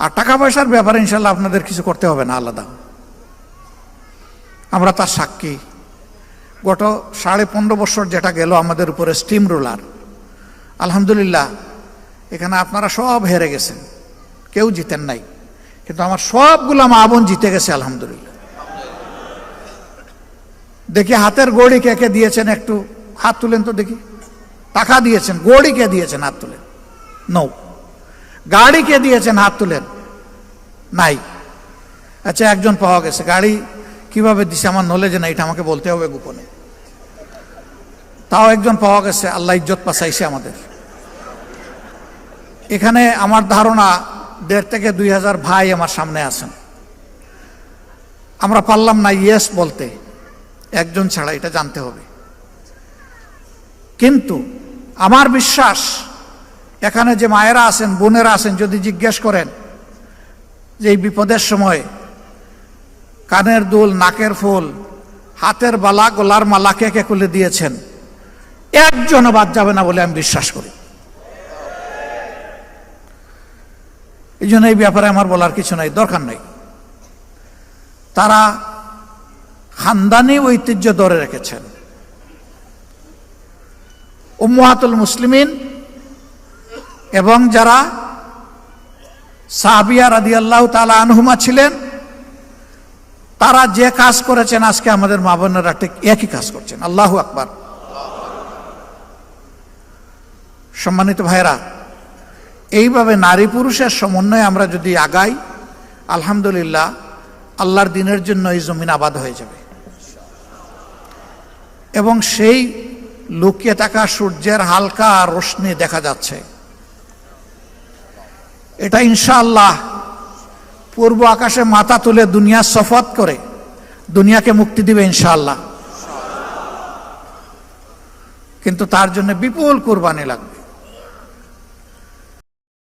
আর টাকা পয়সার ব্যাপারে ইনশাল্লাহ আপনাদের কিছু করতে হবে না আলাদা, আমরা তার সাক্ষী। গত 15.5 বছর যেটা গেল আমাদের উপরে স্টিম রোলার, আলহামদুলিল্লাহ এখানে আপনারা সব হেরে গেছেন, কেউ জিতেন নাই, কিন্তু আমার সবগুলা মা বোন জিতে গেছে আলহামদুলিল্লাহ। দেখি হাতের গড়ি কে কে দিয়েছেন, একটু হাত তুলেন তো দেখি। টাকা দিয়েছেন, গড়ি কে দিয়েছেন হাত তুলেন, নো। গাড়ি কে দিয়েছেন হাত তুলেন, নাই। আচ্ছা একজন পাওয়া গেছে, গাড়ি কিভাবে দিছে আমার নলেজে না, এটা আমাকে বলতে হবে গোপনে। তাও একজন পাওয়া গেছে, আল্লাহ ইজ্জত পাচাইছে আমাদের এখানে। আমার ধারণা 1,500 থেকে 2,000 ভাই আমার সামনে আছেন, আমরা পারলাম না ইয়েস বলতে, একজন ছাড়া, এটা জানতে হবে। কিন্তু আমার বিশ্বাস এখানে যে মায়েরা আছেন, বোনেরা আছেন, যদি জিজ্ঞেস করেন যে এই বিপদের সময় কানের দুল, নাকের ফুল, হাতের বালা, গলার মালা কে কে খুলে দিয়েছেন, একজনও বাদ যাবে না বলে আমি বিশ্বাস করি। এই জন্য এই ব্যাপারে আমার বলার কিছু নাই, দরকার নাই। তারা খানদানি ঐতিহ্য ধরে রেখেছেন। উম্মাহাতুল মুসলিমিন এবং যারা সাহাবিয়া রাদিয়াল্লাহু তাআলা আনহুমা ছিলেন, তারা যে কাজ করেছেন আজকে আমাদের মা বোনেরা ঠিক একই কাজ করছেন। আল্লাহু আকবার। সম্মানিত ভাইরা, এইভাবে নারী পুরুষের সমন্বয়ে আমরা যদি আগাই, আলহামদুলিল্লাহ আল্লাহর দিনের জন্য এই জমিন আবাদ হয়ে যাবে। এবং সেই লুকিয়ে থাকা সূর্যের হালকা রোশনি দেখা যাচ্ছে, এটা ইনশাআল্লাহ পূর্ব আকাশে মাথা তুলে দুনিয়া শপথ করে দুনিয়াকে মুক্তি দিবে ইনশাআল্লাহ। কিন্তু তার জন্য বিপুল কুরবানি লাগবে।